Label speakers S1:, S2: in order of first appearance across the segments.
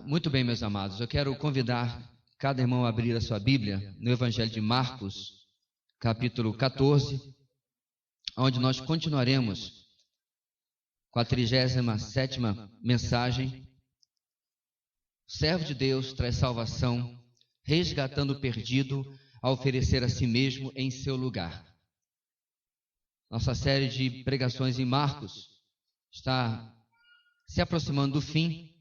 S1: Muito bem, meus amados, eu quero convidar cada irmão a abrir a sua Bíblia no Evangelho de Marcos, capítulo 14, onde nós continuaremos com a 37ª mensagem. O servo de Deus traz salvação, resgatando o perdido a oferecer a si mesmo em seu lugar. Nossa série de pregações em Marcos está se aproximando do fim,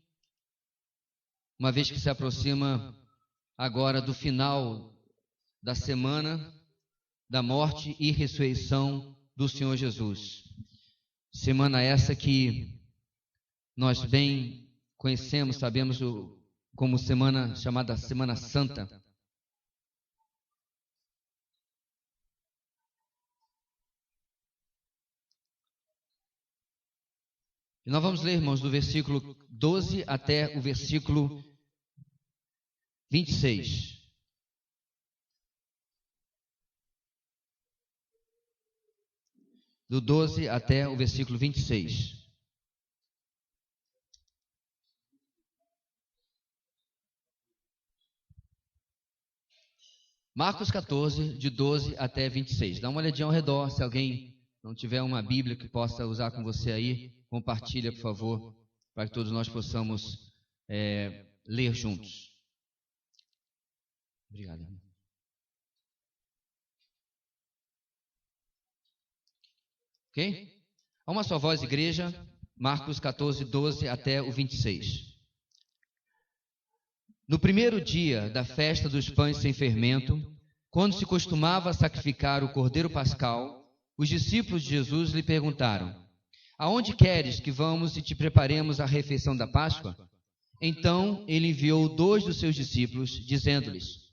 S1: uma vez que se aproxima agora do final da semana da morte e ressurreição do Senhor Jesus. Semana essa que nós bem conhecemos, sabemos como semana chamada Semana Santa. E nós vamos ler, irmãos, do versículo 12 até o versículo 26. Do 12 até o versículo 26. Marcos 14, de 12 até 26. Dá uma olhadinha ao redor, se alguém não tiver uma Bíblia que possa usar com você aí, compartilha, por favor, para que todos nós possamos ler juntos. Obrigado, irmão. Ok? A uma só voz, igreja, Marcos 14, 12 até o 26. No primeiro dia da festa dos pães sem fermento, quando se costumava sacrificar o cordeiro pascal, os discípulos de Jesus lhe perguntaram: aonde queres que vamos e te preparemos a refeição da Páscoa? Então ele enviou 2 dos seus discípulos, dizendo-lhes: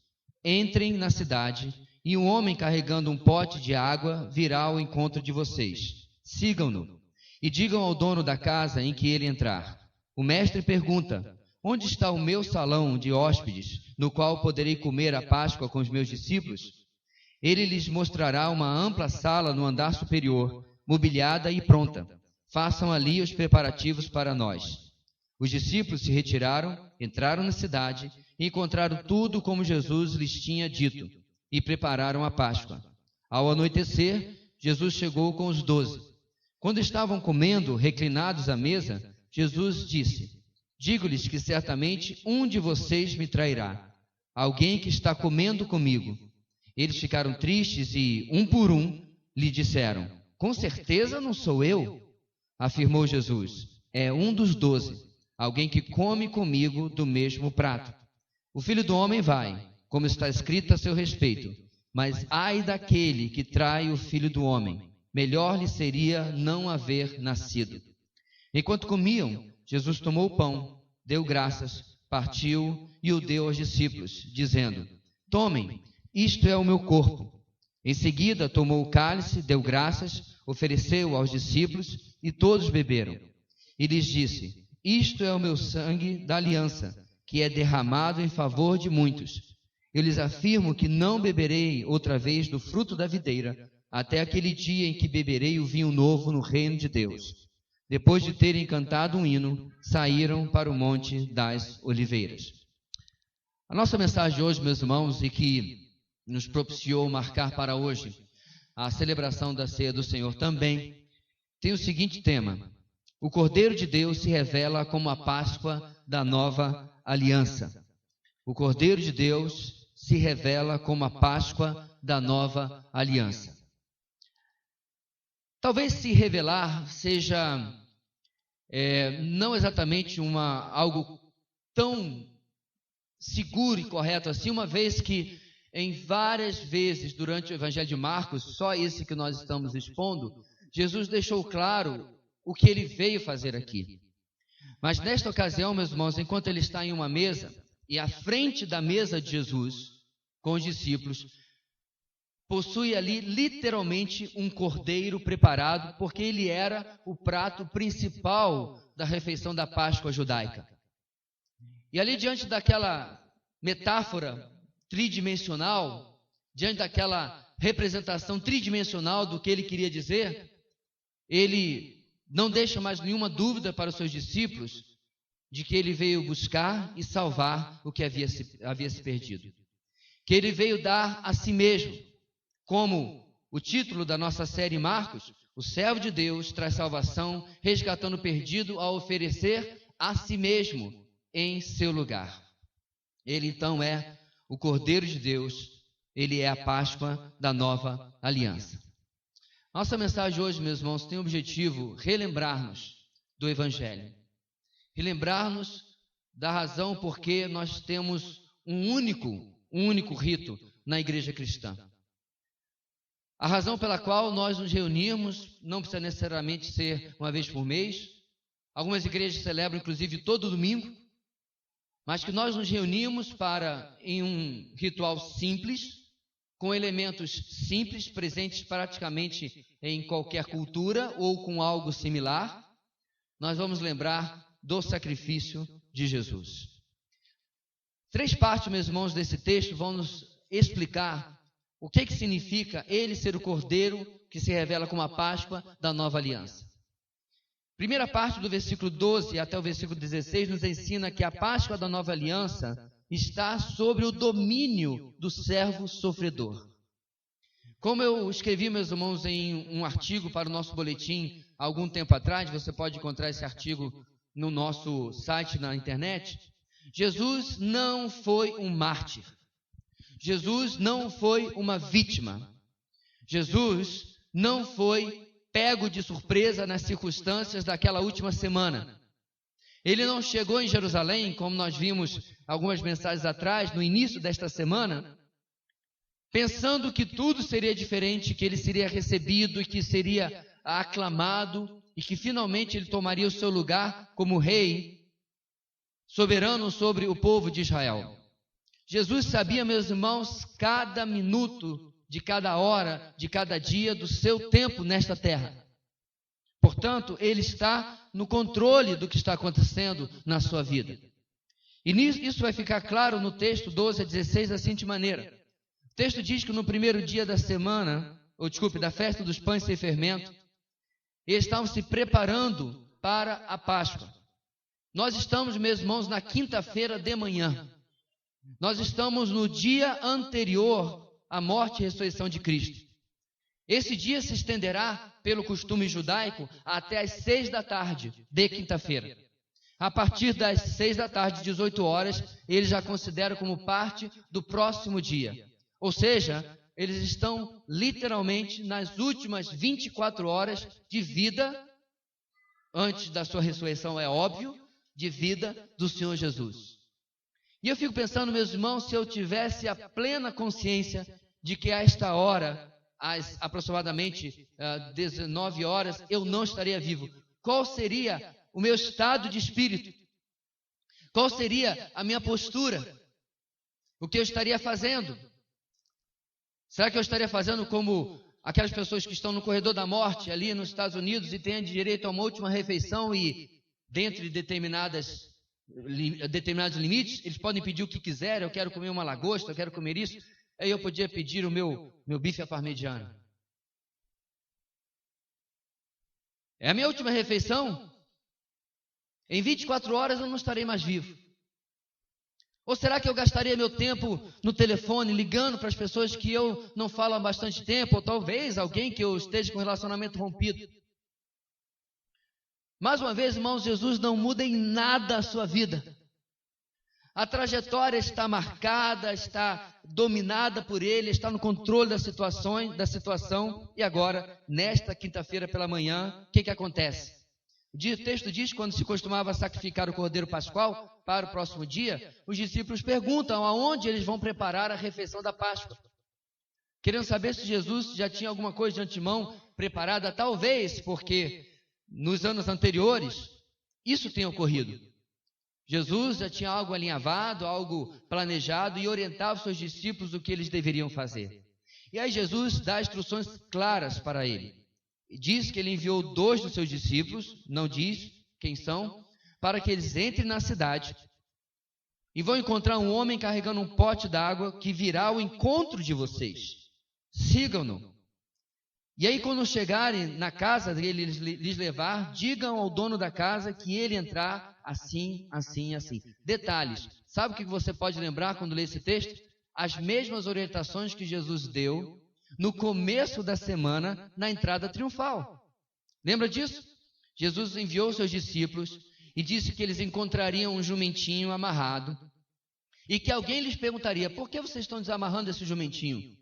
S1: entrem na cidade, e um homem carregando um pote de água virá ao encontro de vocês. Sigam-no, e digam ao dono da casa em que ele entrar: o mestre pergunta: onde está o meu salão de hóspedes, no qual poderei comer a Páscoa com os meus discípulos? Ele lhes mostrará uma ampla sala no andar superior, mobiliada e pronta. Façam ali os preparativos para nós. Os discípulos se retiraram, entraram na cidade e encontraram tudo como Jesus lhes tinha dito, e prepararam a Páscoa. Ao anoitecer, Jesus chegou com os 12. Quando estavam comendo, reclinados à mesa, Jesus disse: digo-lhes que certamente um de vocês me trairá, alguém que está comendo comigo. Eles ficaram tristes e, um por um, lhe disseram: com certeza não sou eu. Afirmou Jesus: é um dos 12, alguém que come comigo do mesmo prato. O Filho do Homem vai, como está escrito a seu respeito, mas ai daquele que trai o Filho do Homem, melhor lhe seria não haver nascido. Enquanto comiam, Jesus tomou o pão, deu graças, partiu e o deu aos discípulos, dizendo: tomem, isto é o meu corpo. Em seguida tomou o cálice, deu graças, ofereceu aos discípulos e todos beberam. E lhes disse: isto é o meu sangue da aliança, que é derramado em favor de muitos. Eu lhes afirmo que não beberei outra vez do fruto da videira, até aquele dia em que beberei o vinho novo no reino de Deus. Depois de terem cantado um hino, saíram para o Monte das Oliveiras. A nossa mensagem de hoje, meus irmãos, e que nos propiciou marcar para hoje a celebração da ceia do Senhor também, tem o seguinte tema: o Cordeiro de Deus se revela como a Páscoa da nova aliança. O Cordeiro de Deus se revela como a Páscoa da nova aliança. Talvez se revelar seja não exatamente algo tão seguro e correto assim, uma vez que em várias vezes durante o Evangelho de Marcos, só esse que nós estamos expondo, Jesus deixou claro o que ele veio fazer aqui. Mas nesta ocasião, meus irmãos, enquanto ele está em uma mesa, e à frente da mesa de Jesus, com os discípulos, possui ali literalmente um cordeiro preparado, porque ele era o prato principal da refeição da Páscoa judaica. E ali diante daquela metáfora tridimensional, diante daquela representação tridimensional do que ele queria dizer, ele não deixa mais nenhuma dúvida para os seus discípulos de que ele veio buscar e salvar o que havia se perdido. Que ele veio dar a si mesmo, como o título da nossa série Marcos, o servo de Deus traz salvação, resgatando o perdido ao oferecer a si mesmo em seu lugar. Ele então é o Cordeiro de Deus, ele é a Páscoa da nova aliança. Nossa mensagem hoje, meus irmãos, tem o objetivo relembrar-nos do Evangelho. Relembrar-nos da razão por que nós temos um único rito na igreja cristã. A razão pela qual nós nos reunimos não precisa necessariamente ser uma vez por mês. Algumas igrejas celebram, inclusive, todo domingo. Mas que nós nos reunimos em um ritual simples, com elementos simples, presentes praticamente em qualquer cultura ou com algo similar. Nós vamos lembrar do sacrifício de Jesus. 3 partes, meus irmãos, desse texto vão nos explicar o que significa ele ser o Cordeiro que se revela como a Páscoa da nova aliança. Primeira parte do versículo 12 até o versículo 16 nos ensina que a Páscoa da nova aliança está sobre o domínio do servo sofredor. Como eu escrevi, meus irmãos, em um artigo para o nosso boletim há algum tempo atrás, você pode encontrar esse artigo no nosso site na internet, Jesus não foi um mártir. Jesus não foi uma vítima. Jesus não foi pego de surpresa nas circunstâncias daquela última semana. Ele não chegou em Jerusalém, como nós vimos algumas mensagens atrás, no início desta semana, pensando que tudo seria diferente, que ele seria recebido e que seria aclamado e que finalmente ele tomaria o seu lugar como rei soberano sobre o povo de Israel. Jesus sabia, meus irmãos, cada minuto de cada hora, de cada dia do seu tempo nesta terra. Portanto, ele está no controle do que está acontecendo na sua vida. E isso vai ficar claro no texto 12 a 16 da seguinte maneira. O texto diz que no primeiro dia da semana, da festa dos pães sem fermento, eles estavam se preparando para a Páscoa. Nós estamos, meus irmãos, na quinta-feira de manhã. Nós estamos no dia anterior à morte e ressurreição de Cristo. Esse dia se estenderá, pelo costume judaico, até às 6 da tarde de quinta-feira. A partir das 6 da tarde, 18 horas, eles já consideram como parte do próximo dia. Ou seja, eles estão literalmente nas últimas 24 horas de vida, antes da sua ressurreição, é óbvio, de vida do Senhor Jesus. E eu fico pensando, meus irmãos, se eu tivesse a plena consciência de que a esta hora, às aproximadamente 19 horas, eu não estaria vivo, qual seria o meu estado de espírito? Qual seria a minha postura? O que eu estaria fazendo? Será que eu estaria fazendo como aquelas pessoas que estão no corredor da morte ali nos Estados Unidos e têm direito a uma última refeição e dentro de determinados limites, eles podem pedir o que quiserem, eu quero comer uma lagosta, eu quero comer isso, aí eu podia pedir o meu bife à parmegiana. É a minha última refeição? Em 24 horas eu não estarei mais vivo. Ou será que eu gastaria meu tempo no telefone, ligando para as pessoas que eu não falo há bastante tempo, ou talvez alguém que eu esteja com relacionamento rompido? Mais uma vez, irmãos, Jesus não muda em nada a sua vida. A trajetória está marcada, está dominada por Ele, está no controle da situação. E agora, nesta quinta-feira pela manhã, o que acontece? O texto diz que quando se costumava sacrificar o Cordeiro Pascual para o próximo dia, os discípulos perguntam aonde eles vão preparar a refeição da Páscoa. Querendo saber se Jesus já tinha alguma coisa de antemão preparada, talvez porque nos anos anteriores isso tenha ocorrido. Jesus já tinha algo alinhavado, algo planejado e orientava os seus discípulos o que eles deveriam fazer. E aí Jesus dá instruções claras para ele. Diz que ele enviou 2 dos seus discípulos, não diz quem são, para que eles entrem na cidade e vão encontrar um homem carregando um pote d'água que virá ao encontro de vocês. Sigam-no. E aí, quando chegarem na casa dele lhes levar, digam ao dono da casa que ele entrar assim, assim, assim. Detalhes. Sabe o que você pode lembrar quando lê esse texto? As mesmas orientações que Jesus deu no começo da semana, na entrada triunfal. Lembra disso? Jesus enviou seus discípulos e disse que eles encontrariam um jumentinho amarrado e que alguém lhes perguntaria: por que vocês estão desamarrando esse jumentinho?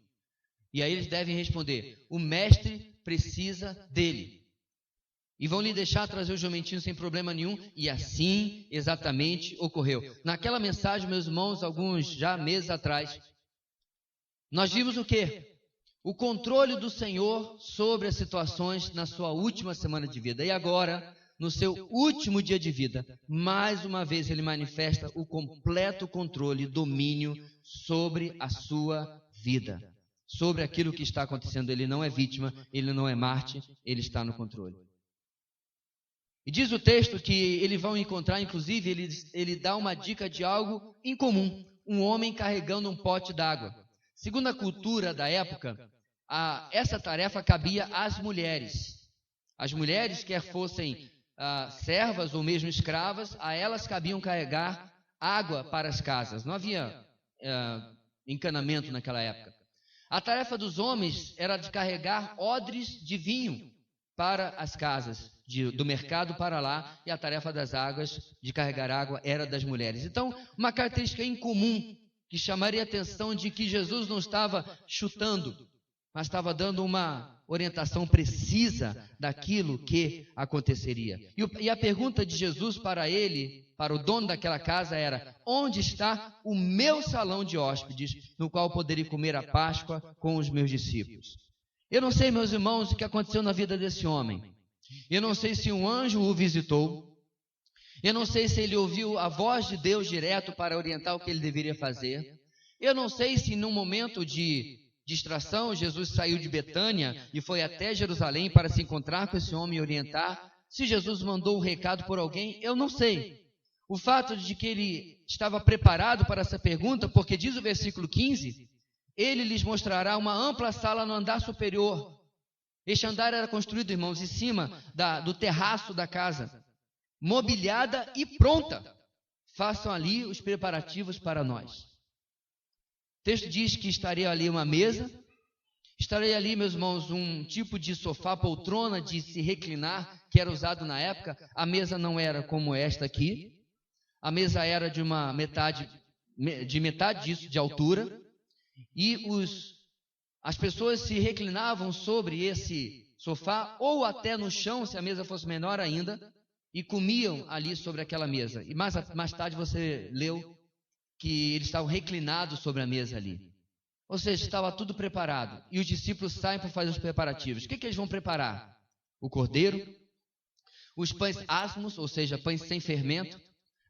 S1: E aí eles devem responder: o mestre precisa dele. E vão lhe deixar trazer o jumentinho sem problema nenhum. E assim exatamente ocorreu. Naquela mensagem, meus irmãos, alguns já meses atrás, nós vimos o quê? O controle do Senhor sobre as situações na sua última semana de vida. E agora, no seu último dia de vida, mais uma vez ele manifesta o completo controle e domínio sobre a sua vida. Sobre aquilo que está acontecendo. Ele não é vítima, ele não é Marte, ele está no controle. E diz o texto que eles vão encontrar, inclusive, ele dá uma dica de algo incomum. Um homem carregando um pote d'água. Segundo a cultura da época, essa tarefa cabia às mulheres. As mulheres, quer fossem servas ou mesmo escravas, a elas cabiam carregar água para as casas. Não havia encanamento naquela época. A tarefa dos homens era de carregar odres de vinho para as casas, do mercado para lá, e a tarefa das águas, de carregar água, era das mulheres. Então, uma característica incomum que chamaria a atenção de que Jesus não estava chutando, mas estava dando uma orientação precisa daquilo que aconteceria. E a pergunta de Jesus para ele, para o dono daquela casa, era: onde está o meu salão de hóspedes, no qual poderia comer a Páscoa com os meus discípulos? Eu não sei, meus irmãos, o que aconteceu na vida desse homem. Eu não sei se um anjo o visitou. Eu não sei se ele ouviu a voz de Deus direto para orientar o que ele deveria fazer. Eu não sei se num momento de distração, Jesus saiu de Betânia e foi até Jerusalém para se encontrar com esse homem e orientar. Se Jesus mandou um recado por alguém, eu não sei. O fato de que ele estava preparado para essa pergunta, porque diz o versículo 15, ele lhes mostrará uma ampla sala no andar superior. Este andar era construído, irmãos, em cima do terraço da casa, mobiliada e pronta. Façam ali os preparativos para nós. O texto diz que estaria ali uma mesa, estaria ali, meus irmãos, um tipo de sofá, poltrona de se reclinar, que era usado na época. A mesa não era como esta aqui. A mesa era de metade disso de altura. E as pessoas se reclinavam sobre esse sofá, ou até no chão, se a mesa fosse menor ainda, e comiam ali sobre aquela mesa. E mais tarde você leu que eles estavam reclinados sobre a mesa ali. Ou seja, estava tudo preparado. E os discípulos saem para fazer os preparativos. O que eles vão preparar? O cordeiro, os pães asmos, ou seja, pães sem fermento,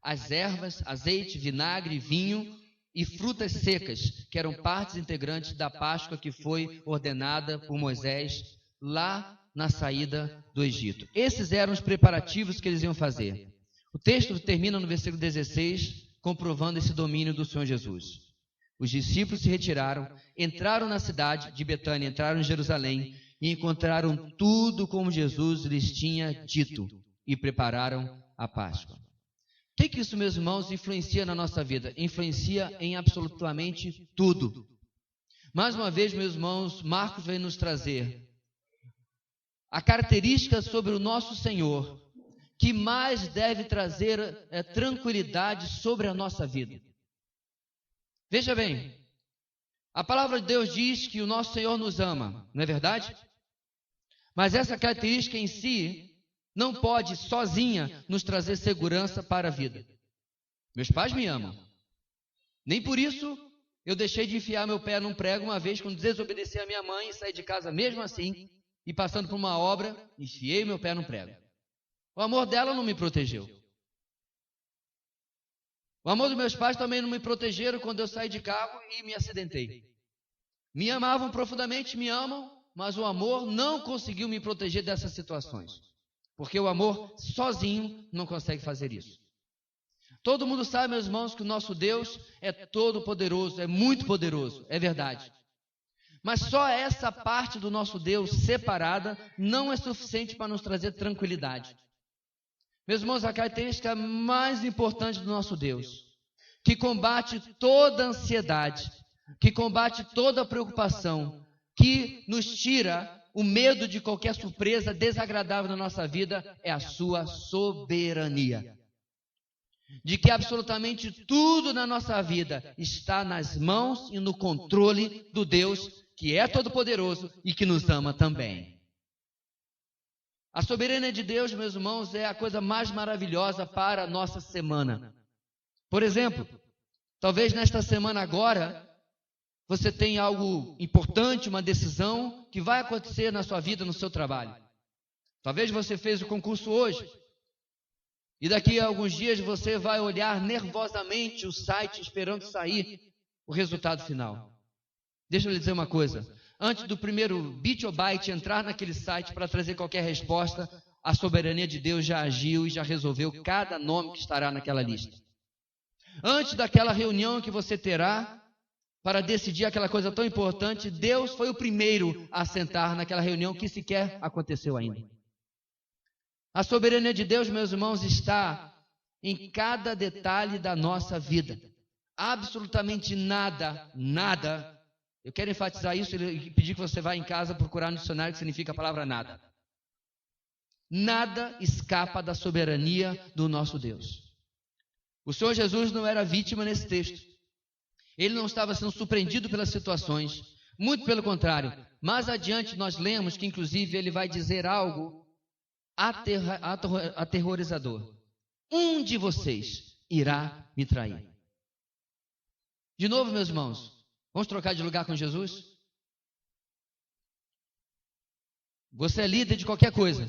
S1: as ervas, azeite, vinagre, vinho e frutas secas, que eram partes integrantes da Páscoa que foi ordenada por Moisés lá na saída do Egito. Esses eram os preparativos que eles iam fazer. O texto termina no versículo 16, comprovando esse domínio do Senhor Jesus. Os discípulos se retiraram, entraram na cidade de Betânia, entraram em Jerusalém e encontraram tudo como Jesus lhes tinha dito e prepararam a Páscoa. O que isso, meus irmãos, influencia na nossa vida? Influencia em absolutamente tudo. Mais uma vez, meus irmãos, Marcos vem nos trazer a característica sobre o nosso Senhor que mais deve trazer tranquilidade sobre a nossa vida. Veja bem, a palavra de Deus diz que o nosso Senhor nos ama, não é verdade? Mas essa característica em si não pode sozinha nos trazer segurança para a vida. Meus pais me amam. Nem por isso eu deixei de enfiar meu pé num prego uma vez quando desobedeci a minha mãe e saí de casa mesmo assim, e passando por uma obra, enfiei meu pé num prego. O amor dela não me protegeu. O amor dos meus pais também não me protegeram quando eu saí de carro e me acidentei. Me amavam profundamente, me amam, mas o amor não conseguiu me proteger dessas situações. Porque o amor sozinho não consegue fazer isso. Todo mundo sabe, meus irmãos, que o nosso Deus é todo poderoso, é muito poderoso, é verdade. Mas só essa parte do nosso Deus separada não é suficiente para nos trazer tranquilidade. Meus irmãos, a característica mais importante do nosso Deus, que combate toda ansiedade, que combate toda preocupação, que nos tira o medo de qualquer surpresa desagradável na nossa vida, é a sua soberania. De que absolutamente tudo na nossa vida está nas mãos e no controle do Deus que é todo-poderoso e que nos ama também. A soberania de Deus, meus irmãos, é a coisa mais maravilhosa para a nossa semana. Por exemplo, talvez nesta semana agora, você tenha algo importante, uma decisão que vai acontecer na sua vida, no seu trabalho. Talvez você fez o concurso hoje. E daqui a alguns dias você vai olhar nervosamente o site esperando sair o resultado final. Deixa eu lhe dizer uma coisa. Antes do primeiro bit ou byte entrar naquele site para trazer qualquer resposta, a soberania de Deus já agiu e já resolveu cada nome que estará naquela lista. Antes daquela reunião que você terá para decidir aquela coisa tão importante, Deus foi o primeiro a sentar naquela reunião que sequer aconteceu ainda. A soberania de Deus, meus irmãos, está em cada detalhe da nossa vida. Absolutamente nada, eu quero enfatizar isso e pedir que você vá em casa procurar no dicionário que significa a palavra nada. Nada escapa da soberania do nosso Deus. O Senhor Jesus não era vítima nesse texto. Ele não estava sendo surpreendido pelas situações. Muito pelo contrário. Mais adiante nós lemos que inclusive ele vai dizer algo aterrorizador. Um de vocês irá me trair. De novo, meus irmãos, vamos trocar de lugar com Jesus? Você é líder de qualquer coisa.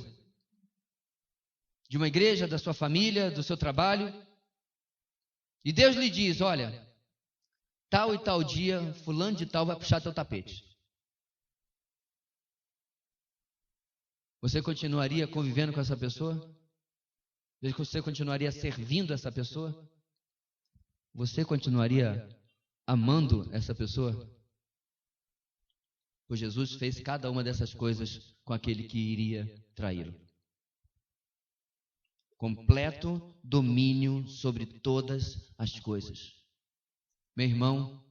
S1: De uma igreja, da sua família, do seu trabalho. E Deus lhe diz, olha, tal e tal dia, fulano de tal vai puxar teu tapete. Você continuaria convivendo com essa pessoa? Você continuaria servindo essa pessoa? Você continuaria amando essa pessoa? Pois Jesus fez cada uma dessas coisas com aquele que iria traí-lo. Completo domínio sobre todas as coisas. Meu irmão,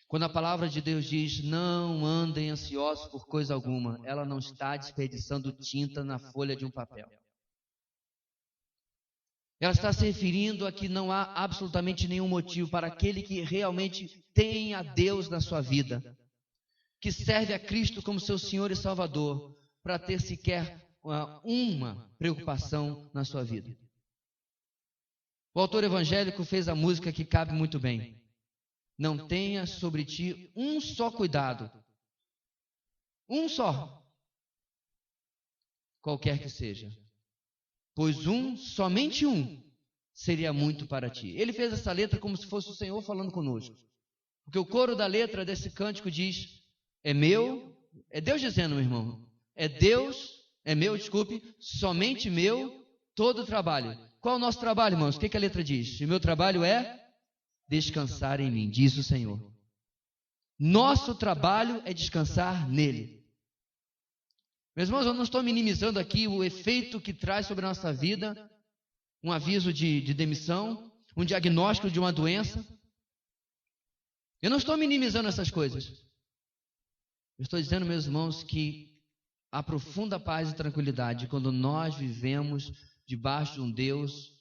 S1: quando a palavra de Deus diz, não andem ansiosos por coisa alguma, ela não está desperdiçando tinta na folha de um papel. Ela está se referindo a que não há absolutamente nenhum motivo para aquele que realmente tem a Deus na sua vida, que serve a Cristo como seu Senhor e Salvador, para ter sequer uma preocupação na sua vida. O autor evangélico fez a música que cabe muito bem. Não tenha sobre ti um só cuidado. Um só. Qualquer que seja. Pois somente um, seria muito para ti. Ele fez essa letra como se fosse o Senhor falando conosco. Porque o coro da letra desse cântico diz, é meu, é Deus dizendo, meu irmão, é meu, somente meu, todo o trabalho. Qual é o nosso trabalho, irmãos? O que a letra diz? O meu trabalho é descansar em mim, diz o Senhor. Nosso trabalho é descansar nele. Meus irmãos, eu não estou minimizando aqui o efeito que traz sobre a nossa vida, um aviso de demissão, um diagnóstico de uma doença. Eu não estou minimizando essas coisas. Eu estou dizendo, meus irmãos, que há profunda paz e tranquilidade quando nós vivemos debaixo de um Deus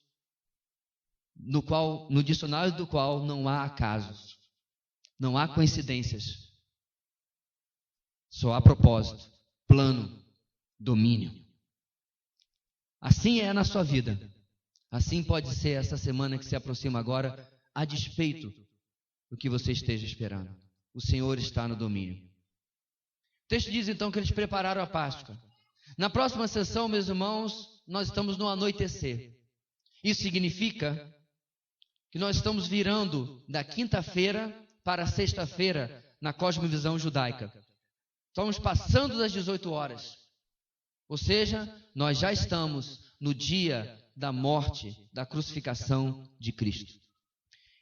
S1: no dicionário do qual não há acasos, não há coincidências, só há propósito, plano, domínio. Assim é na sua vida, assim pode ser essa semana que se aproxima agora, a despeito do que você esteja esperando. O Senhor está no domínio. O texto diz então que eles prepararam a Páscoa. Na próxima sessão, meus irmãos, nós estamos no anoitecer. Isso significa que nós estamos virando da quinta-feira para a sexta-feira na cosmovisão judaica. Estamos passando das 18 horas. Ou seja, nós já estamos no dia da morte, da crucificação de Cristo.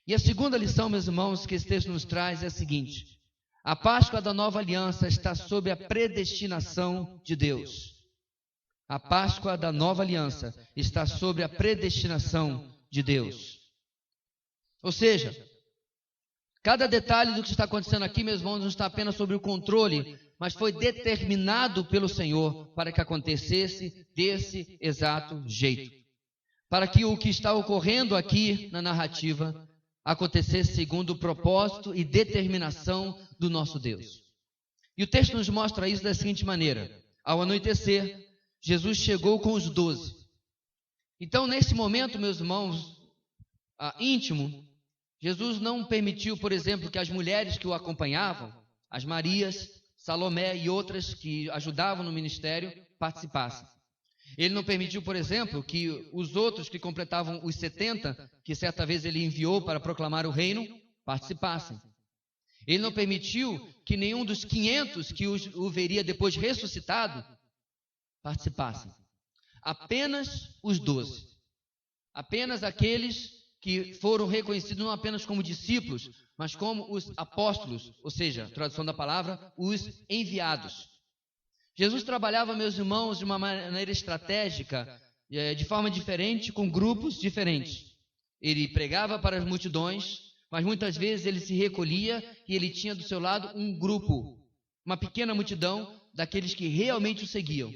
S1: E a segunda lição, meus irmãos, que esse texto nos traz é a seguinte: A Páscoa da nova aliança está sob a predestinação de Deus. A Páscoa da nova aliança está sob a predestinação de Deus. Ou seja, cada detalhe do que está acontecendo aqui, meus irmãos, não está apenas sob o controle, mas foi determinado pelo Senhor para que acontecesse desse exato jeito. Para que o que está ocorrendo aqui na narrativa acontecesse segundo o propósito e determinação do nosso Deus. E o texto nos mostra isso da seguinte maneira: ao anoitecer, Jesus chegou com os 12. Então, nesse momento, meus irmãos, íntimo, Jesus não permitiu, por exemplo, que as mulheres que o acompanhavam, as Marias, Salomé e outras que ajudavam no ministério, participassem. Ele não permitiu, por exemplo, que os outros que completavam os 70, que certa vez ele enviou para proclamar o reino, participassem. Ele não permitiu que nenhum dos 500 que o veria depois ressuscitado participassem. Apenas os 12. Apenas aqueles que foram reconhecidos não apenas como discípulos, mas como os apóstolos, ou seja, tradução da palavra, os enviados. Jesus trabalhava, meus irmãos, de uma maneira estratégica, de forma diferente, com grupos diferentes. Ele pregava para as multidões, mas muitas vezes ele se recolhia e ele tinha do seu lado um grupo, uma pequena multidão daqueles que realmente o seguiam.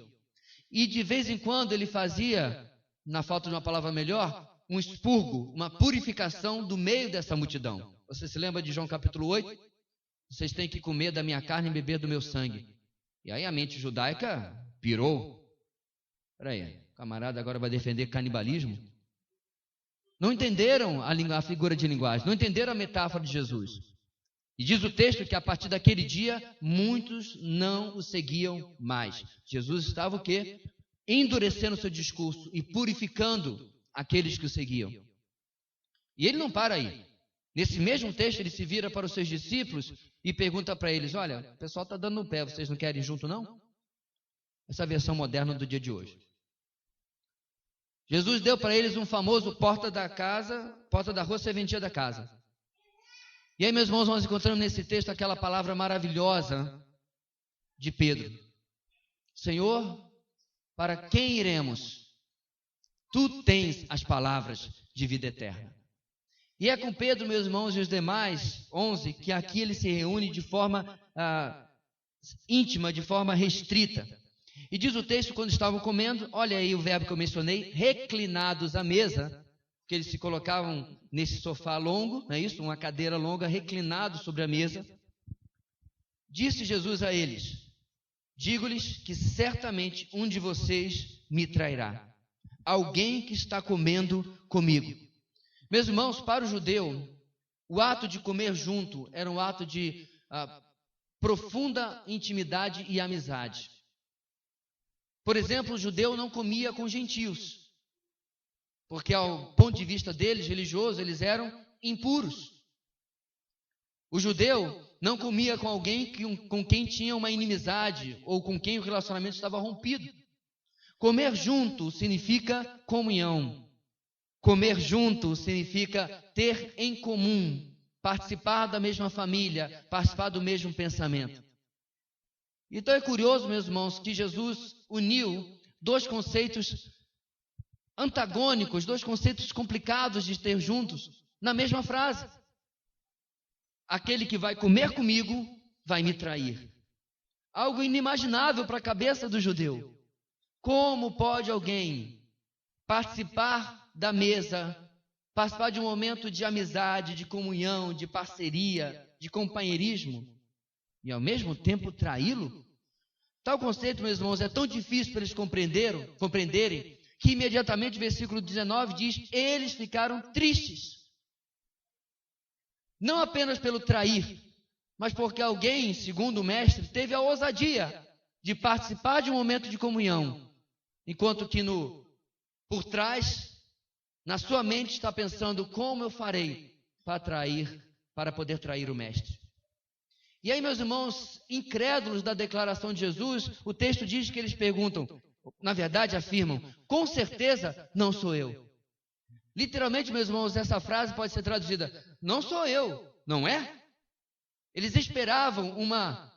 S1: E de vez em quando ele fazia, na falta de uma palavra melhor, um expurgo, uma purificação do meio dessa multidão. Você se lembra de João capítulo 8? Vocês têm que comer da minha carne e beber do meu sangue. E aí a mente judaica pirou. Peraí, o camarada agora vai defender canibalismo? Não entenderam a figura de linguagem, não entenderam a metáfora de Jesus. E diz o texto que a partir daquele dia, muitos não o seguiam mais. Jesus estava o quê? Endurecendo o seu discurso e purificando aqueles que o seguiam. E ele não para aí. Nesse mesmo texto, ele se vira para os seus discípulos e pergunta para eles: olha, o pessoal está dando no pé, vocês não querem ir junto, não? Essa é a versão moderna do dia de hoje. Jesus deu para eles um famoso porta da rua, serventia da casa. E aí, meus irmãos, nós encontramos nesse texto aquela palavra maravilhosa de Pedro: Senhor, para quem iremos? Tu tens as palavras de vida eterna. E é com Pedro, meus irmãos, e os demais 11, que aqui ele se reúne de forma íntima, de forma restrita. E diz o texto, quando estavam comendo, olha aí o verbo que eu mencionei, reclinados à mesa, que eles se colocavam nesse sofá longo, não é isso? Uma cadeira longa, reclinados sobre a mesa. Disse Jesus a eles: digo-lhes que certamente um de vocês me trairá. Alguém que está comendo comigo. Meus irmãos, para o judeu, o ato de comer junto era um ato de profunda intimidade e amizade. Por exemplo, o judeu não comia com gentios, porque ao ponto de vista deles, religioso, eles eram impuros. O judeu não comia com alguém com quem tinha uma inimizade ou com quem o relacionamento estava rompido. Comer junto significa comunhão. Comer junto significa ter em comum, participar da mesma família, participar do mesmo pensamento. Então é curioso, meus irmãos, que Jesus uniu dois conceitos antagônicos, dois conceitos complicados de ter juntos, na mesma frase. Aquele que vai comer comigo vai me trair. Algo inimaginável para a cabeça do judeu. Como pode alguém participar da mesa, participar de um momento de amizade, de comunhão, de parceria, de companheirismo, e ao mesmo tempo traí-lo? Tal conceito, meus irmãos, é tão difícil para eles compreenderem, que imediatamente o versículo 19 diz: eles ficaram tristes. Não apenas pelo trair, mas porque alguém, segundo o mestre, teve a ousadia de participar de um momento de comunhão, enquanto que por trás, na sua mente está pensando: como eu farei para poder trair o mestre? E aí, meus irmãos, incrédulos da declaração de Jesus, o texto diz que eles perguntam, na verdade afirmam: com certeza não sou eu. Literalmente, meus irmãos, essa frase pode ser traduzida: não sou eu, não é? Eles esperavam uma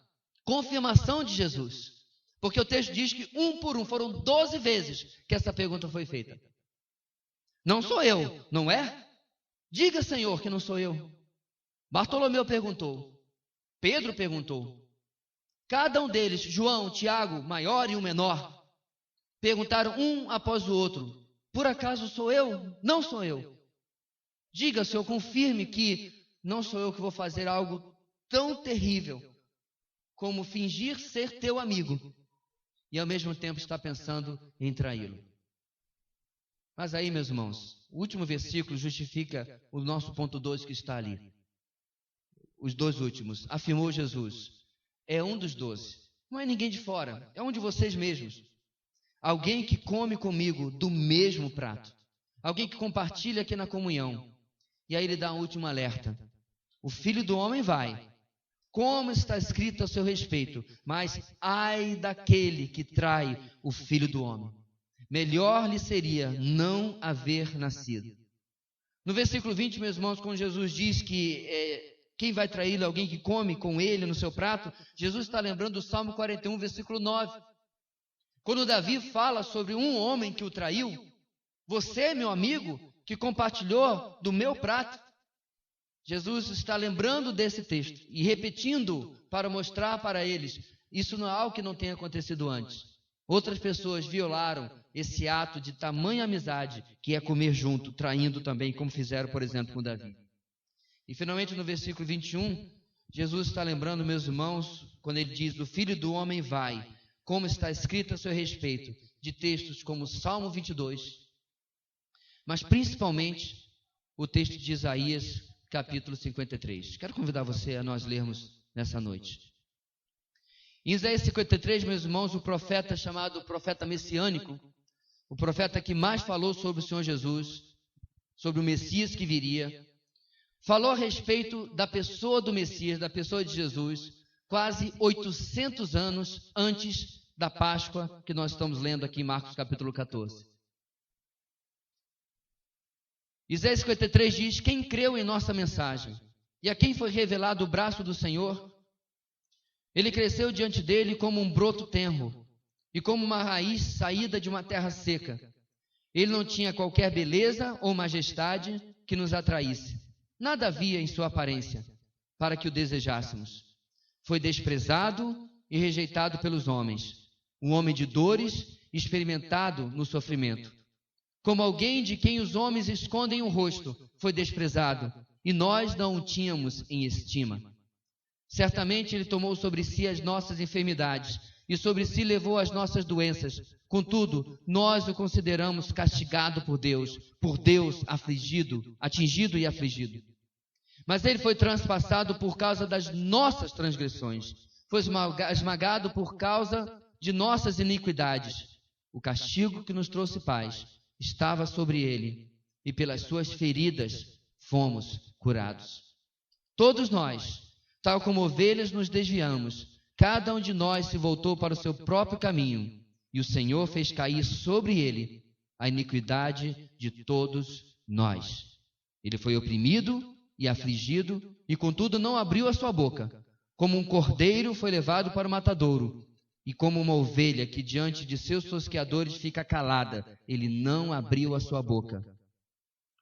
S1: confirmação de Jesus. Porque o texto diz que um por um, foram 12 vezes que essa pergunta foi feita. Não sou eu, não é? Diga, Senhor, que não sou eu. Bartolomeu perguntou. Pedro perguntou. Cada um deles, João, Tiago, maior e o menor, perguntaram um após o outro. Por acaso sou eu? Não sou eu. Diga, Senhor, confirme que não sou eu que vou fazer algo tão terrível como fingir ser teu amigo e ao mesmo tempo estar pensando em traí-lo. Mas aí, meus irmãos, o último versículo justifica o nosso ponto 2 que está ali. Os dois últimos. Afirmou Jesus. É um dos 12. Não é ninguém de fora. É um de vocês mesmos. Alguém que come comigo do mesmo prato. Alguém que compartilha aqui na comunhão. E aí ele dá um último alerta. O Filho do Homem vai, como está escrito a seu respeito, mas ai daquele que trai o Filho do Homem. Melhor lhe seria não haver nascido. No versículo 20, meus irmãos, quando Jesus diz que quem vai traí-lo é alguém que come com ele no seu prato, Jesus está lembrando do Salmo 41, versículo 9. Quando Davi fala sobre um homem que o traiu, você, meu amigo, que compartilhou do meu prato, Jesus está lembrando desse texto e repetindo para mostrar para eles, isso não é algo que não tenha acontecido antes. Outras pessoas violaram esse ato de tamanha amizade, que é comer junto, traindo também, como fizeram, por exemplo, com Davi. E finalmente no versículo 21, Jesus está lembrando, meus irmãos, quando ele diz, o Filho do Homem vai, como está escrito a seu respeito, de textos como Salmo 22, mas principalmente o texto de Isaías, capítulo 53. Quero convidar você a nós lermos nessa noite. Em Isaías 53, meus irmãos, o profeta chamado profeta messiânico, o profeta que mais falou sobre o Senhor Jesus, sobre o Messias que viria, falou a respeito da pessoa do Messias, da pessoa de Jesus, quase 800 anos antes da Páscoa que nós estamos lendo aqui em Marcos capítulo 14. Isaías 53 diz, quem creu em nossa mensagem e a quem foi revelado o braço do Senhor, ele cresceu diante dele como um broto tenro e como uma raiz saída de uma terra seca. Ele não tinha qualquer beleza ou majestade que nos atraísse. Nada havia em sua aparência para que o desejássemos. Foi desprezado e rejeitado pelos homens, um homem de dores, experimentado no sofrimento. Como alguém de quem os homens escondem o rosto, foi desprezado, e nós não o tínhamos em estima. Certamente ele tomou sobre si as nossas enfermidades, e sobre si levou as nossas doenças. Contudo, nós o consideramos castigado por Deus afligido, atingido e afligido. Mas ele foi transpassado por causa das nossas transgressões, foi esmagado por causa de nossas iniquidades. O castigo que nos trouxe paz estava sobre ele, e pelas suas feridas fomos curados. Todos nós, tal como ovelhas, nos desviamos, cada um de nós se voltou para o seu próprio caminho, e o Senhor fez cair sobre ele a iniquidade de todos nós. Ele foi oprimido e afligido, e contudo não abriu a sua boca. Como um cordeiro foi levado para o matadouro, e como uma ovelha que diante de seus tosqueadores fica calada, ele não abriu a sua boca.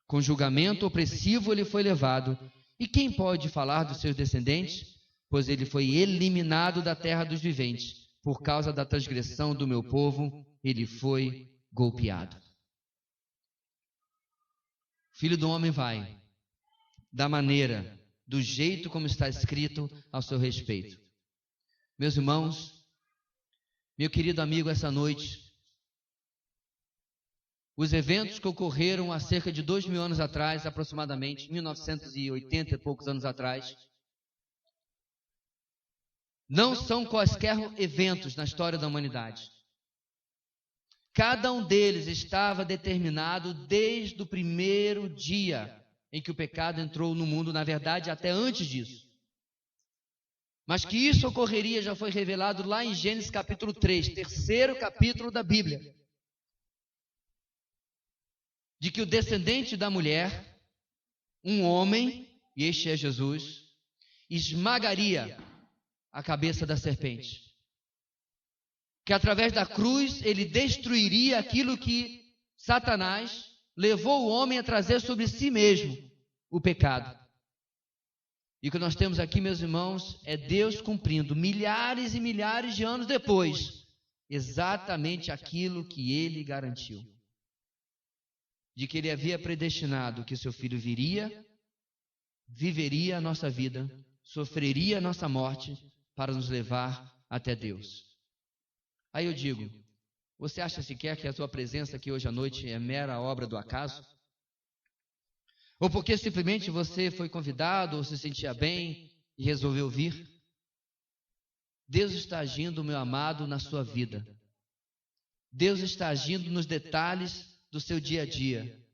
S1: Com julgamento opressivo ele foi levado. E quem pode falar dos seus descendentes? Pois ele foi eliminado da terra dos viventes. Por causa da transgressão do meu povo, ele foi golpeado. Filho do homem vai, da maneira, do jeito como está escrito ao seu respeito. Meus irmãos, meu querido amigo, essa noite, os eventos que ocorreram há cerca de 2.000 anos atrás, aproximadamente, 1980 e poucos anos atrás, não são quaisquer eventos na história da humanidade. Cada um deles estava determinado desde o primeiro dia em que o pecado entrou no mundo, na verdade, até antes disso. Mas que isso ocorreria já foi revelado lá em Gênesis capítulo 3, terceiro capítulo da Bíblia. De que o descendente da mulher, um homem, e este é Jesus, esmagaria a cabeça da serpente. Que através da cruz ele destruiria aquilo que Satanás levou o homem a trazer sobre si mesmo, o pecado. E o que nós temos aqui, meus irmãos, é Deus cumprindo milhares e milhares de anos depois, exatamente aquilo que ele garantiu. De que ele havia predestinado que seu filho viria, viveria a nossa vida, sofreria a nossa morte para nos levar até Deus. Aí eu digo, você acha sequer que a sua presença aqui hoje à noite é mera obra do acaso? Ou porque simplesmente você foi convidado ou se sentia bem e resolveu vir? Deus está agindo, meu amado, na sua vida. Deus está agindo nos detalhes do seu dia a dia.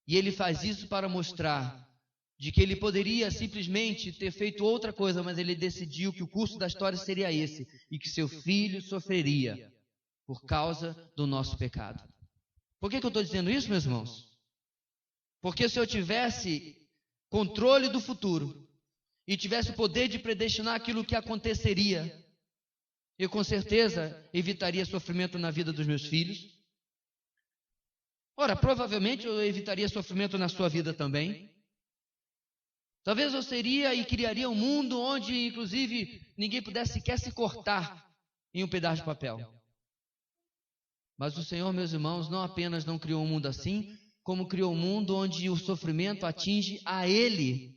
S1: E Ele faz isso para mostrar de que Ele poderia simplesmente ter feito outra coisa, mas Ele decidiu que o curso da história seria esse, e que seu filho sofreria por causa do nosso pecado. Por que eu estou dizendo isso, meus irmãos? Porque se eu tivesse controle do futuro e tivesse o poder de predestinar aquilo que aconteceria, eu com certeza evitaria sofrimento na vida dos meus filhos. Ora, provavelmente eu evitaria sofrimento na sua vida também. Talvez eu seria e criaria um mundo onde, inclusive, ninguém pudesse sequer se cortar em um pedaço de papel. Mas o Senhor, meus irmãos, não apenas não criou um mundo assim, como criou um mundo onde o sofrimento atinge a Ele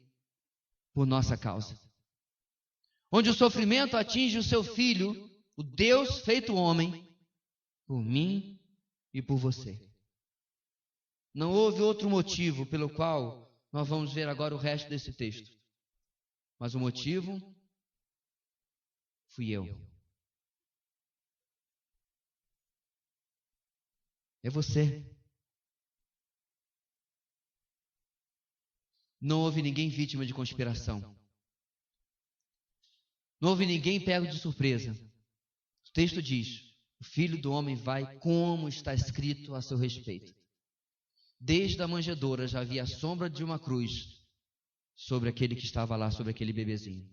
S1: por nossa causa. Onde o sofrimento atinge o seu Filho, o Deus feito homem, por mim e por você. Não houve outro motivo pelo qual nós vamos ver agora o resto desse texto. Mas o motivo fui eu. É você. Não houve ninguém vítima de conspiração. Não houve ninguém pego de surpresa. O texto diz: o Filho do Homem vai como está escrito a seu respeito. Desde a manjedoura já havia a sombra de uma cruz sobre aquele que estava lá, sobre aquele bebezinho.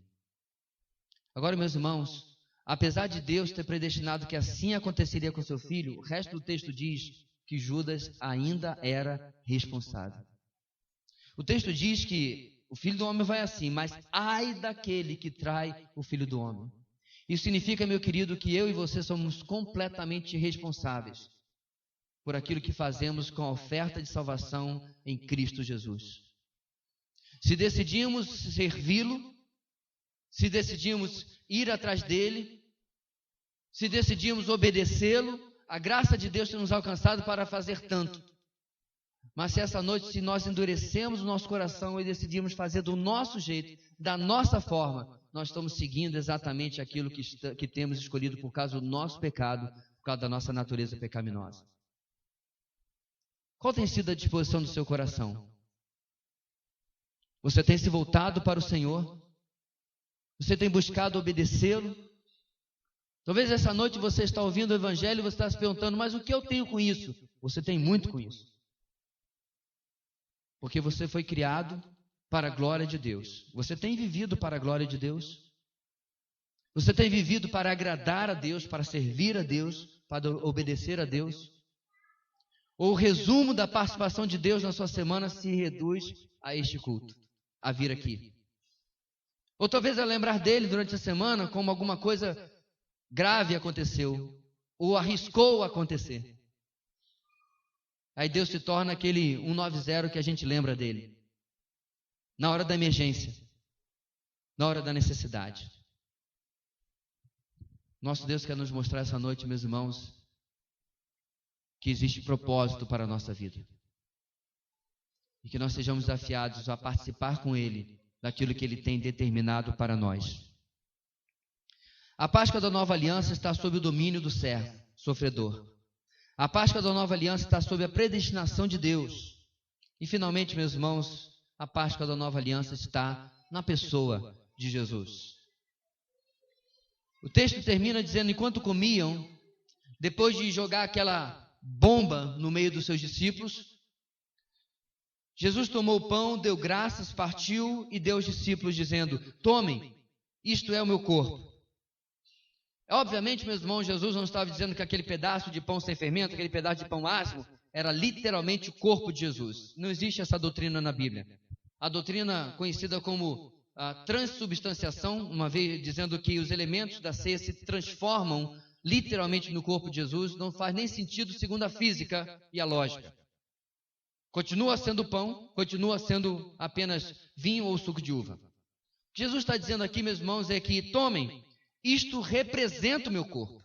S1: Agora, meus irmãos, apesar de Deus ter predestinado que assim aconteceria com seu filho, o resto do texto diz que Judas ainda era responsável. O texto diz que o Filho do Homem vai assim, mas ai daquele que trai o Filho do Homem. Isso significa, meu querido, que eu e você somos completamente responsáveis por aquilo que fazemos com a oferta de salvação em Cristo Jesus. Se decidimos servi-lo, se decidimos ir atrás dele, se decidimos obedecê-lo, a graça de Deus tem nos alcançado para fazer tanto. Mas se essa noite, se nós endurecemos o nosso coração e decidimos fazer do nosso jeito, da nossa forma, nós estamos seguindo exatamente aquilo que temos escolhido por causa do nosso pecado, por causa da nossa natureza pecaminosa. Qual tem sido a disposição do seu coração? Você tem se voltado para o Senhor? Você tem buscado obedecê-lo? Talvez essa noite você está ouvindo o Evangelho e você está se perguntando, mas o que eu tenho com isso? Você tem muito com isso. Porque você foi criado para a glória de Deus. Você tem vivido para a glória de Deus? Você tem vivido para agradar a Deus, para servir a Deus, para obedecer a Deus? Ou o resumo da participação de Deus na sua semana se reduz a este culto, a vir aqui? Ou talvez a lembrar dele durante a semana como alguma coisa grave aconteceu, ou arriscou acontecer. Aí Deus se torna aquele 190 que a gente lembra dele, na hora da emergência, na hora da necessidade. Nosso Deus quer nos mostrar essa noite, meus irmãos, que existe propósito para a nossa vida. E que nós sejamos desafiados a participar com Ele daquilo que Ele tem determinado para nós. A Páscoa da Nova Aliança está sob o domínio do servo, sofredor. A Páscoa da Nova Aliança está sob a predestinação de Deus. E finalmente, meus irmãos, a Páscoa da Nova Aliança está na pessoa de Jesus. O texto termina dizendo, enquanto comiam, depois de jogar aquela bomba no meio dos seus discípulos, Jesus tomou o pão, deu graças, partiu e deu aos discípulos, dizendo: tomem, isto é o meu corpo. Obviamente, meus irmãos, Jesus não estava dizendo que aquele pedaço de pão sem fermento, aquele pedaço de pão ácimo, era literalmente o corpo de Jesus. Não existe essa doutrina na Bíblia. A doutrina conhecida como a transubstanciação, uma vez dizendo que os elementos da ceia se transformam literalmente no corpo de Jesus, não faz nem sentido segundo a física e a lógica. Continua sendo pão, continua sendo apenas vinho ou suco de uva. O que Jesus está dizendo aqui, meus irmãos, é que tomem, isto representa o meu corpo.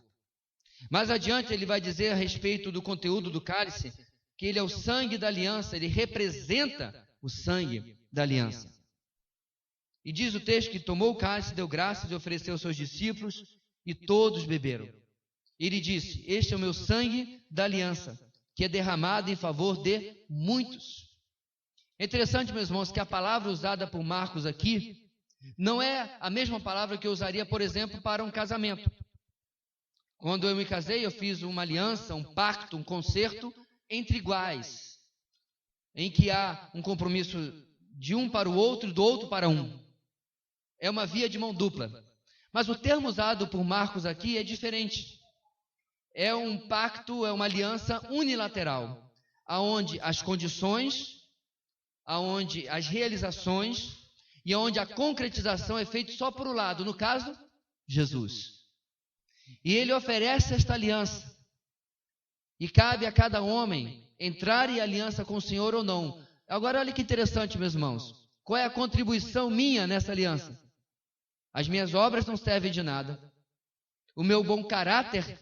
S1: Mais adiante ele vai dizer a respeito do conteúdo do cálice, que ele é o sangue da aliança, ele representa o sangue da aliança. E diz o texto que tomou o cálice, deu graças e ofereceu aos seus discípulos, e todos beberam. Ele disse: este é o meu sangue da aliança, que é derramado em favor de muitos. É interessante, meus irmãos, que a palavra usada por Marcos aqui não é a mesma palavra que eu usaria, por exemplo, para um casamento. Quando eu me casei, eu fiz uma aliança, um pacto, um concerto entre iguais, em que há um compromisso de um para o outro e do outro para um. É uma via de mão dupla. Mas o termo usado por Marcos aqui é diferente. É um pacto, é uma aliança unilateral, aonde as condições, aonde as realizações e onde a concretização é feita só por um lado, no caso, Jesus. E ele oferece esta aliança. E cabe a cada homem entrar em aliança com o Senhor ou não. Agora olha que interessante, meus irmãos. Qual é a contribuição minha nessa aliança? As minhas obras não servem de nada. O meu bom caráter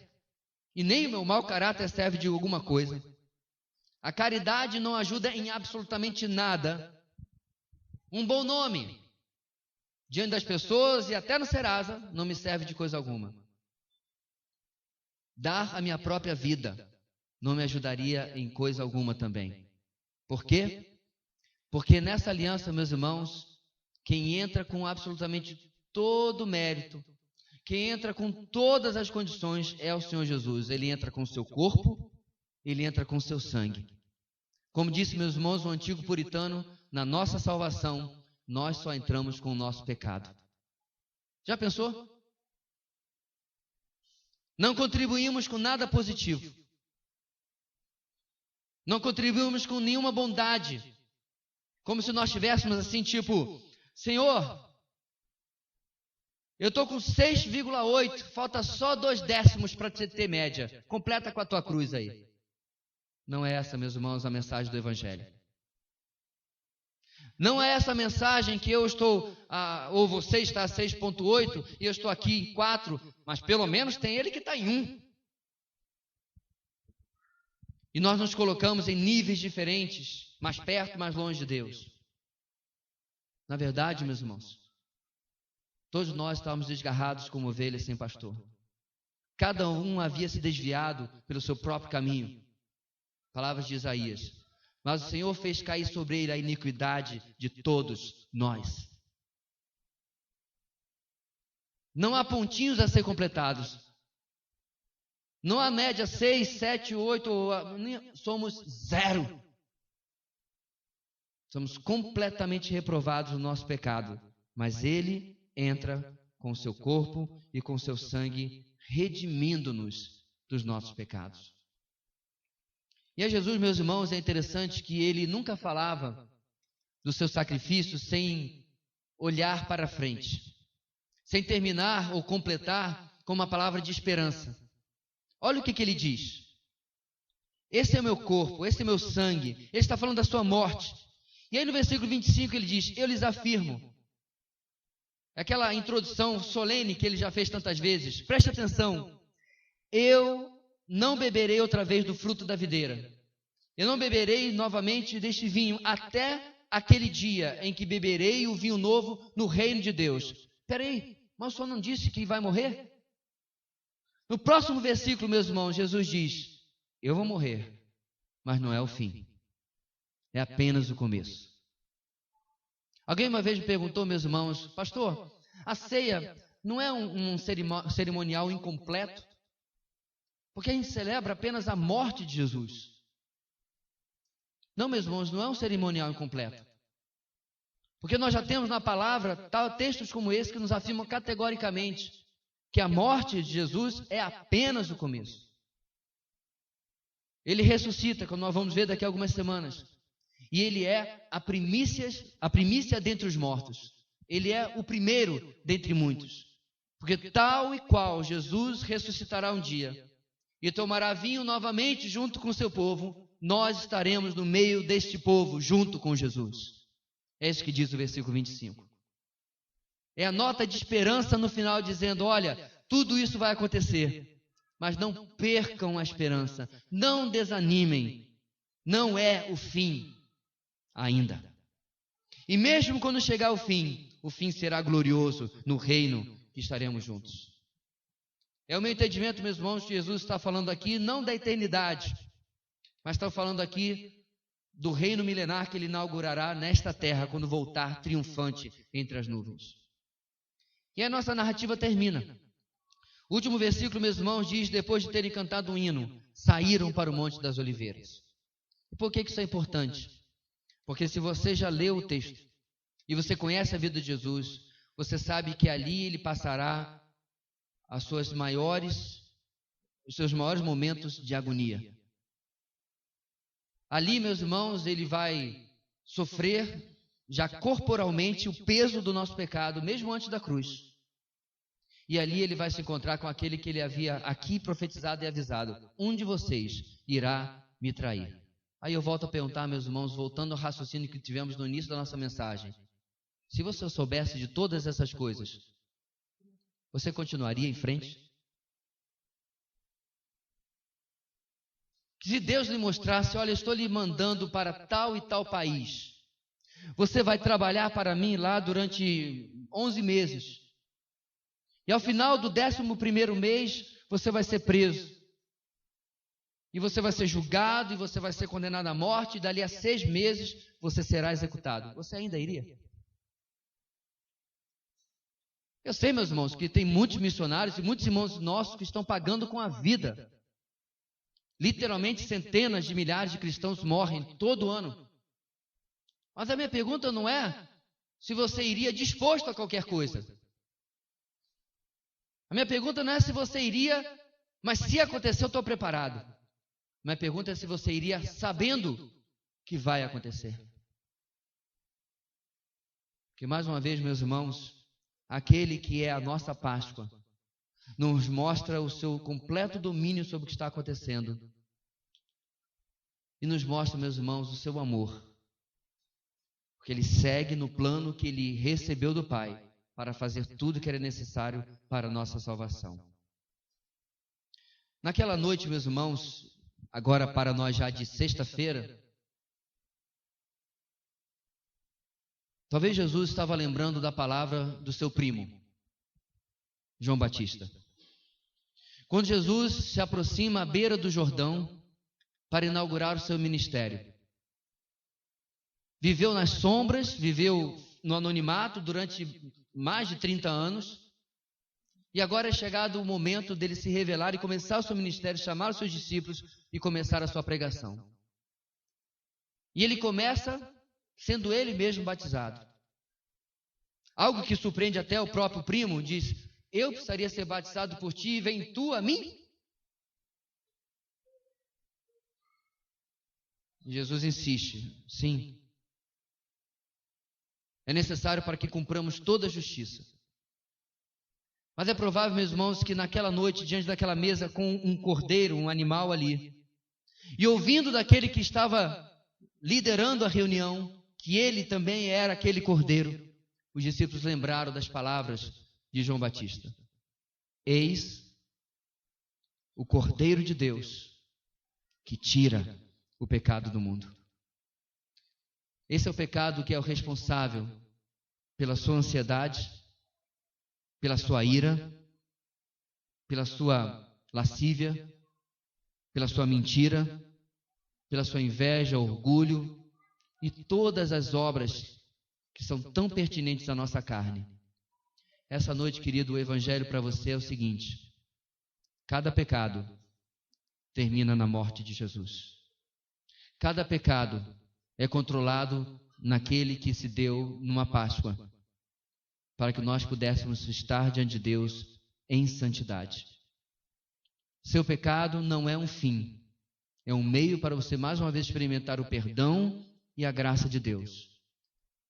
S1: e nem o meu mau caráter serve de alguma coisa. A caridade não ajuda em absolutamente nada. Um bom nome diante das pessoas e até no Serasa não me serve de coisa alguma. Dar a minha própria vida não me ajudaria em coisa alguma também. Por quê? Porque nessa aliança, meus irmãos, quem entra com absolutamente todo o mérito, quem entra com todas as condições é o Senhor Jesus. Ele entra com o seu corpo, ele entra com o seu sangue. Como disse, meus irmãos, o antigo puritano, na nossa salvação, nós só entramos com o nosso pecado. Já pensou? Não contribuímos com nada positivo. Não contribuímos com nenhuma bondade. Como se nós tivéssemos assim, tipo, Senhor, eu estou com 6,8, falta só 2 décimos para ter média. Completa com a tua cruz aí. Não é essa, meus irmãos, a mensagem do Evangelho. Não é essa mensagem que eu estou, ou você está a 6,8 e eu estou aqui em 4, mas pelo menos tem ele que está em 1. E nós nos colocamos em níveis diferentes, mais perto, mais longe de Deus. Na verdade, meus irmãos, todos nós estávamos desgarrados como ovelhas sem pastor. Cada um havia se desviado pelo seu próprio caminho. Palavras de Isaías. Mas o Senhor fez cair sobre ele a iniquidade de todos nós. Não há pontinhos a ser completados. Não há média 6, 7, 8, somos 0. Somos completamente reprovados no nosso pecado. Mas Ele entra com o seu corpo e com o seu sangue, redimindo-nos dos nossos pecados. E a Jesus, meus irmãos, é interessante que ele nunca falava do seu sacrifício sem olhar para frente, sem terminar ou completar com uma palavra de esperança. Olha o que ele diz. Esse é o meu corpo, esse é o meu sangue. Ele está falando da sua morte. E aí no versículo 25 ele diz, eu lhes afirmo. Aquela introdução solene que ele já fez tantas vezes. Preste atenção. Eu não beberei outra vez do fruto da videira. Eu não beberei novamente deste vinho até aquele dia em que beberei o vinho novo no reino de Deus. Espera aí, mas o senhor não disse que vai morrer? No próximo versículo, meus irmãos, Jesus diz, eu vou morrer, mas não é o fim. É apenas o começo. Alguém uma vez me perguntou, meus irmãos, pastor, a ceia não é um cerimonial incompleto? Porque a gente celebra apenas a morte de Jesus. Não, meus irmãos, não é um cerimonial incompleto. Porque nós já temos na palavra textos como esse que nos afirmam categoricamente que a morte de Jesus é apenas o começo. Ele ressuscita, como nós vamos ver daqui a algumas semanas. E ele é a primícia dentre os mortos. Ele é o primeiro dentre muitos. Porque tal e qual Jesus ressuscitará um dia e tomará vinho novamente junto com o seu povo, nós estaremos no meio deste povo junto com Jesus. É isso que diz o versículo 25. É a nota de esperança no final dizendo, olha, tudo isso vai acontecer, mas não percam a esperança, não desanimem, não é o fim ainda. E mesmo quando chegar o fim será glorioso no reino que estaremos juntos. É o meu entendimento, meus irmãos, que Jesus está falando aqui não da eternidade, mas está falando aqui do reino milenar que ele inaugurará nesta terra quando voltar triunfante entre as nuvens. E a nossa narrativa termina. O último versículo, meus irmãos, diz, depois de terem cantado um hino, saíram para o Monte das Oliveiras. E por que isso é importante? Porque se você já leu o texto e você conhece a vida de Jesus, você sabe que ali ele passará os seus maiores momentos de agonia. Ali, meus irmãos, ele vai sofrer já corporalmente o peso do nosso pecado, mesmo antes da cruz. E ali ele vai se encontrar com aquele que ele havia aqui profetizado e avisado: um de vocês irá me trair. Aí eu volto a perguntar, meus irmãos, voltando ao raciocínio que tivemos no início da nossa mensagem: se você soubesse de todas essas coisas, você continuaria em frente? Se Deus lhe mostrasse, olha, eu estou lhe mandando para tal e tal país, você vai trabalhar para mim lá durante 11 meses, e ao final do 11º mês, você vai ser preso, e você vai ser julgado, e você vai ser condenado à morte, e dali a 6 meses, você será executado. Você ainda iria? Eu sei, meus irmãos, que tem muitos missionários e muitos irmãos nossos que estão pagando com a vida. Literalmente centenas de milhares de cristãos morrem todo ano. Mas a minha pergunta não é se você iria disposto a qualquer coisa. A minha pergunta não é se você iria, mas se acontecer eu estou preparado. A minha pergunta é se você iria sabendo que vai acontecer. Porque mais uma vez, meus irmãos, aquele que é a nossa Páscoa nos mostra o seu completo domínio sobre o que está acontecendo. E nos mostra, meus irmãos, o seu amor. Porque ele segue no plano que ele recebeu do Pai para fazer tudo que era necessário para a nossa salvação. Naquela noite, meus irmãos, agora para nós já de sexta-feira, talvez Jesus estava lembrando da palavra do seu primo, João Batista. Quando Jesus se aproxima à beira do Jordão para inaugurar o seu ministério. Viveu nas sombras, viveu no anonimato durante mais de 30 anos, e agora é chegado o momento dele se revelar e começar o seu ministério, chamar os seus discípulos e começar a sua pregação. E ele começa sendo ele mesmo batizado. Algo que surpreende até o próprio primo, diz: eu precisaria ser batizado por ti e vem tu a mim? Jesus insiste: sim. É necessário para que cumpramos toda a justiça. Mas é provável, meus irmãos, que naquela noite, diante daquela mesa com um cordeiro, um animal ali, e ouvindo daquele que estava liderando a reunião, que ele também era aquele cordeiro, os discípulos lembraram das palavras de João Batista: eis o Cordeiro de Deus que tira o pecado do mundo. Esse é o pecado que é o responsável pela sua ansiedade, pela sua ira, pela sua lascívia, pela sua mentira, pela sua inveja, orgulho e todas as obras que são tão pertinentes à nossa carne. Essa noite, querido, o evangelho para você é o seguinte: cada pecado termina na morte de Jesus. Cada pecado é controlado naquele que se deu numa Páscoa, para que nós pudéssemos estar diante de Deus em santidade. Seu pecado não é um fim, é um meio para você mais uma vez experimentar o perdão e a graça de Deus.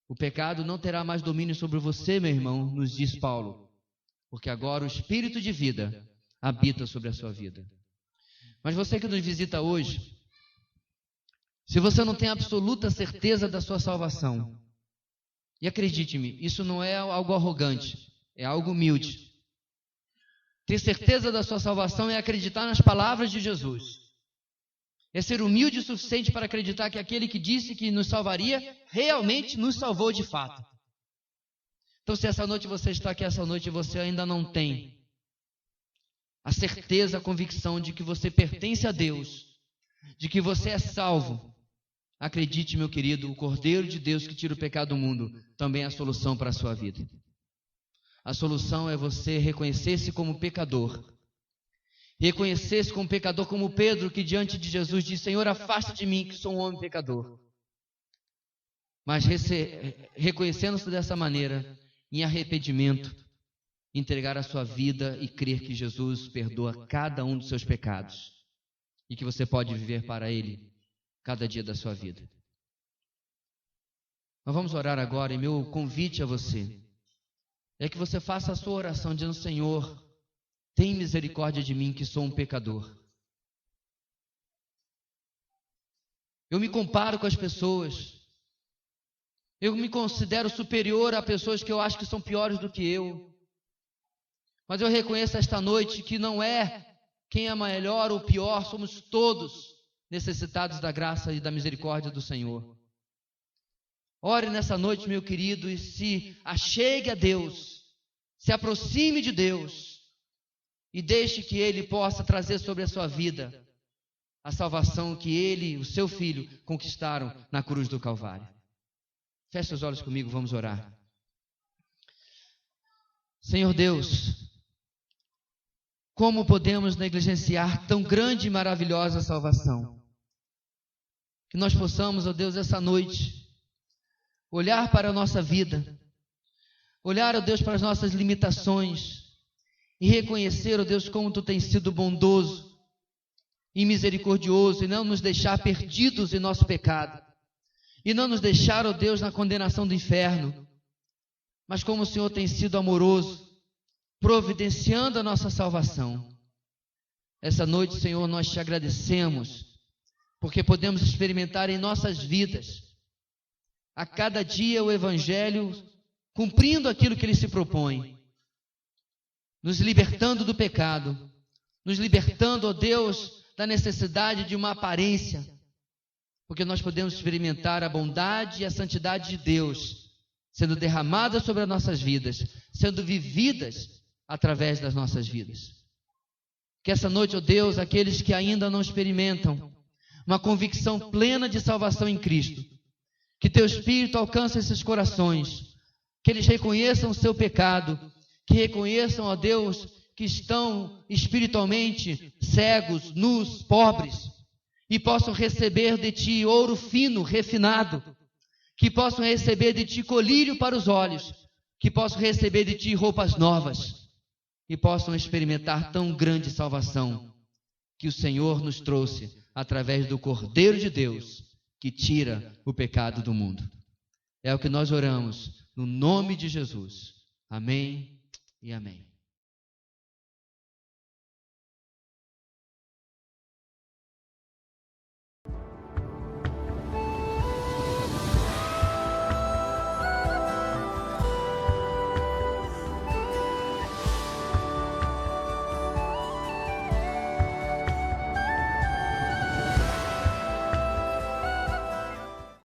S1: O pecado não terá mais domínio sobre você, meu irmão, nos diz Paulo, porque agora o Espírito de vida habita sobre a sua vida. Mas você que nos visita hoje, se você não tem absoluta certeza da sua salvação, e acredite-me, isso não é algo arrogante, é algo humilde. Ter certeza da sua salvação é acreditar nas palavras de Jesus. É ser humilde o suficiente para acreditar que aquele que disse que nos salvaria, realmente nos salvou de fato. Então, se essa noite você está aqui, essa noite você ainda não tem a certeza, a convicção de que você pertence a Deus, de que você é salvo, acredite, meu querido, o Cordeiro de Deus que tira o pecado do mundo também é a solução para a sua vida. A solução é você reconhecer-se como pecador. Reconhecer-se como pecador, como Pedro, que diante de Jesus diz: Senhor, afasta de mim, que sou um homem pecador. Mas reconhecendo-se dessa maneira, em arrependimento, entregar a sua vida e crer que Jesus perdoa cada um dos seus pecados e que você pode viver para Ele cada dia da sua vida. Nós vamos orar agora, e meu convite a você é que você faça a sua oração dizendo: Senhor, tem misericórdia de mim, que sou um pecador. Eu me comparo com as pessoas. Eu me considero superior a pessoas que eu acho que são piores do que eu. Mas eu reconheço esta noite que não é quem é melhor ou pior, somos todos necessitados da graça e da misericórdia do Senhor. Ore nessa noite, meu querido, e se achegue a Deus, se aproxime de Deus e deixe que Ele possa trazer sobre a sua vida a salvação que Ele e o seu Filho conquistaram na cruz do Calvário. Feche os olhos comigo, vamos orar. Senhor Deus, como podemos negligenciar tão grande e maravilhosa salvação? Que nós possamos, ó Deus, essa noite, olhar para a nossa vida, olhar, ó Deus, para as nossas limitações e reconhecer, ó Deus, como Tu tens sido bondoso e misericordioso e não nos deixar perdidos em nosso pecado e não nos deixar, ó Deus, na condenação do inferno, mas como o Senhor tem sido amoroso, providenciando a nossa salvação. Essa noite, Senhor, nós Te agradecemos porque podemos experimentar em nossas vidas a cada dia o Evangelho cumprindo aquilo que Ele se propõe, nos libertando do pecado, nos libertando, ó Deus, da necessidade de uma aparência, porque nós podemos experimentar a bondade e a santidade de Deus sendo derramadas sobre as nossas vidas, sendo vividas através das nossas vidas. Que essa noite, ó Deus, aqueles que ainda não experimentam uma convicção plena de salvação em Cristo, que Teu Espírito alcance esses corações, que eles reconheçam o seu pecado, que reconheçam, ó Deus, que estão espiritualmente cegos, nus, pobres, e possam receber de Ti ouro fino, refinado, que possam receber de Ti colírio para os olhos, que possam receber de Ti roupas novas, e possam experimentar tão grande salvação que o Senhor nos trouxe através do Cordeiro de Deus, que tira o pecado do mundo. É o que nós oramos, no nome de Jesus. Amém e amém.